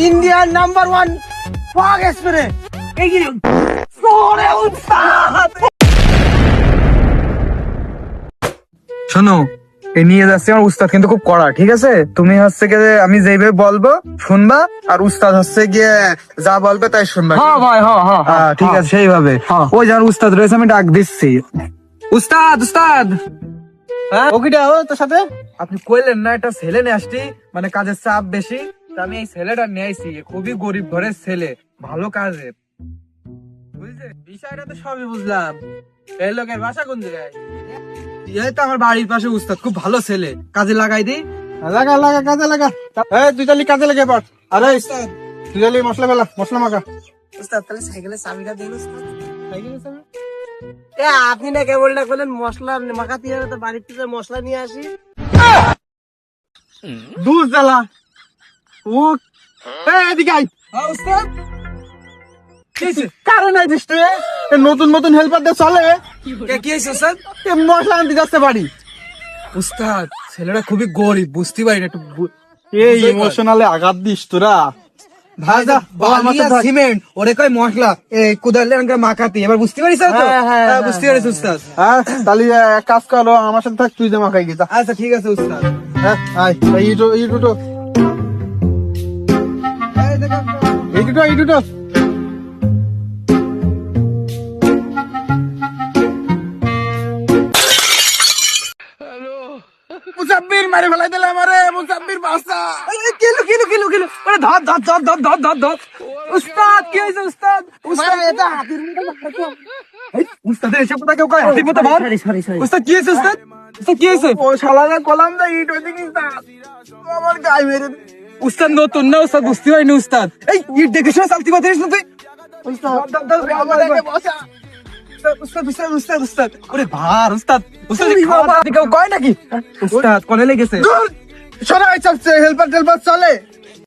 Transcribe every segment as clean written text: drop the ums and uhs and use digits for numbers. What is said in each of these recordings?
ইন্ডিয়ার number 1 fog spray. এই কি ওরে উস্তাদ। শোনো, এ নিয়ে যাচ্ছে আমার উস্তাদ কিন্তু খুব কড়া, ঠিক আছে? তুমি হচ্ছে গিয়ে আমি যেভাবে বলবো শুনবা, আর উস্তাদ হচ্ছে গিয়ে যা বলবে তাই শুনবা। হ্যাঁ ভাই, হ্যাঁ হ্যাঁ ঠিক আছে, সেইভাবে। হ্যাঁ। ওই যার উস্তাদ রয়েছে আমি ডাক দিচ্ছি। উস্তাদ, উস্তাদ, হ্যাঁ ওকিটা ও তোর সাথে আপনি কইলেন না একটা ছেলে নিয়ে আসছি, মানে কাজের চাপ বেশি, তা আমি এই ছেলেটা নিয়ে আইছি। খুবই গরিব ঘরের ছেলে, ভালো কাজের, বুঝলে? বিষয়টা তো সবই বুঝলাম। এই লোকের বাসা কোন জায়গায়? এই তো আমার বাড়ির পাশে উস্তাদ, খুব ভালো ছেলে, কাজে লাগাই দিই। লাগা লাগা কাজে লাগা। এই তুই তাহলে কাজে লেগে পড়। আরে উস্তাদ তুই তাহলে মশলা ফেলা, মশলা মাখা। উস্তাদ তাহলে সাইকেলের চাবিটা দিন উস্তাদ। এ আপনি না কেবল না বললেন মশলা মাখাতে হবে, তো বাড়ির থেকে মশলা নিয়ে আসি। দুধ জ্বালা ও। এদিকে আই। হ্যাঁ উস্তাদ, কারণ নাই দৃষ্টি নতুন নতুন হেল্পার দিয়ে চলে। কি হয়েছে উস্তাদ? এ মশলা আনতে যাচ্ছে বাড়ি। উস্তাদ ছেলেটা খুবই গরিব, বুঝতে পারি না, একটু এই ইমোশনালে আঘাত দিস তোরা। ভাই যা বাবা আমার সাথে থাক। সিমেন্ট ওরে কয় মশলা কুদালে মাখাতি, এবার বুঝতে পারিস তো? বুঝতে পারিস উস্তাদ? হ্যাঁ তাহলে এক কাজ করো, আমার সাথে থাক, তুই জামা খাই গেছা। আচ্ছা ঠিক আছে উস্তাদ। হ্যাঁ আয় এই দুটো এই দুটো। মুসাব্বির মারি ফেলাই দিলে আমারে, মুসাব্বির বাসা। কিলো কিলো কিলো কিলো, ওরে ধর ধর ধর ধর ধর ধর ধর। উস্তাদ কি হয়েছে উস্তাদ? উস্তাদ এটা হাতির মতো লাগছে। উস্তাদের এসব কথা কেউ কয়? হাতির মতো ভাব। সরি উস্তাদ কি হয়েছে উস্তাদ? উস্তাদ কি হয়েছে? ও শালারে কলাম দা ইট ওই দিকে আমার গায়ে মেরে দে। উস্তাদ নতুন না, উস্তাদ বুঝতে পারিনি উস্তাদ। এই ইট দেখে শুনে চালতি কথা না তুই। আমাদেরকে বসা। উস্তাদ উস্তাদ উস্তাদ উস্তাদ, ওরে ভার উস্তাদ, উস্তাদ খাওয়া দাওয়া কেউ কয় নাকি? উস্তাদ কনে লেগেছে? দূর সরাই চলছে, হেল্পার টেল্পার চলে।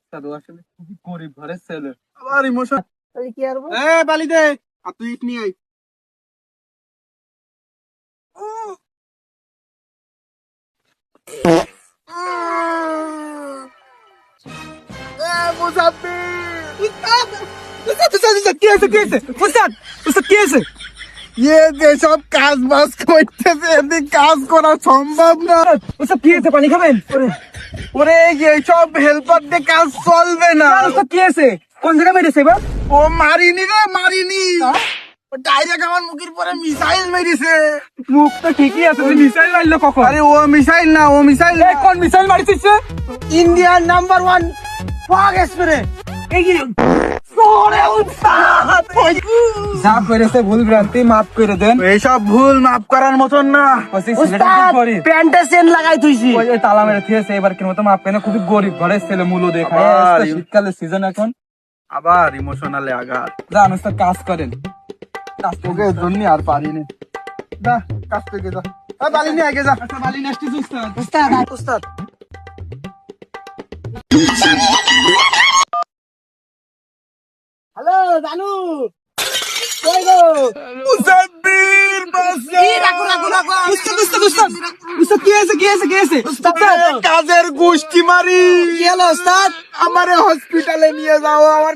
উস্তাদ ও আসলে খুবই গরিব ঘরের ছেলে। আবার ইমোশন। তাহলে কি আর বলবো? এ বালি দে, আর তুই ইট নিয়ে আই। মুসাফির উস্তাদ উস্তাদ উস্তাদ কি হয়েছে কি হয়েছে? উস্তাদ উস্তাদ কি হয়েছে? যেসব কাজ বাজ করতেছে এদিক কাজ করা সম্ভব না। উস্তাদ কি হয়েছে? পানি খাবেন? ওরে এইসব হেল্পার দিয়ে কাজ চলবে না। উস্তাদ কি হয়েছে? কোন জায়গায় মেরেছে এবার? ও মারিনি রে, মারিনি, ডাইরেক্ট আমার মুখের পরে মিসাইল মেরেছে। মুখ তো ঠিকই আছে, মিসাইল মারলো কখন? আরে ও মিসাইল না, ও মিসাইল এই কোন মিসাইল মারিছিস? ইন্ডিয়ার নাম্বার 1 ফগ স্প্রে। এই কি ওরে উস্তাদ। যা করেছে ভুল ভ্রান্তি মাফ করে দেন। এইসব ভুল মাফ করার মতন না। উস্তাদ প্যান্টে চেন লাগাই তুইছি। ওই তালা মেরে থিয়েছে, এবার কেন মতো মাপ কেন, খুবই গরিব ঘরের ছেলে, মূল্য দেখায়। আবার শীতকালের সিজন এখন, আবার ইমোশনালে আঘাত। জান উস্তাদ কাজ করেন। ওকে জন্য আর পারিনি। যা কাজ থেকে যা। বালি নিয়ে আগে যা। আচ্ছা বালি নেস্টি উস্তাদ। উস্তাদ উস্তাদ হ্যালো জানু কই গো? মুসাফির বাসা। এই রাখো রাখো রাখো। উস্তাদ উস্তাদ উস্তাদ উস্তাদ কি হয়েছে কি হয়েছে কি হয়েছে? উস্তাদ কাজের গোষ্ঠী মারি। কি হলো উস্তাদ? আমারে হসপিটালে নিয়ে যাও, আমার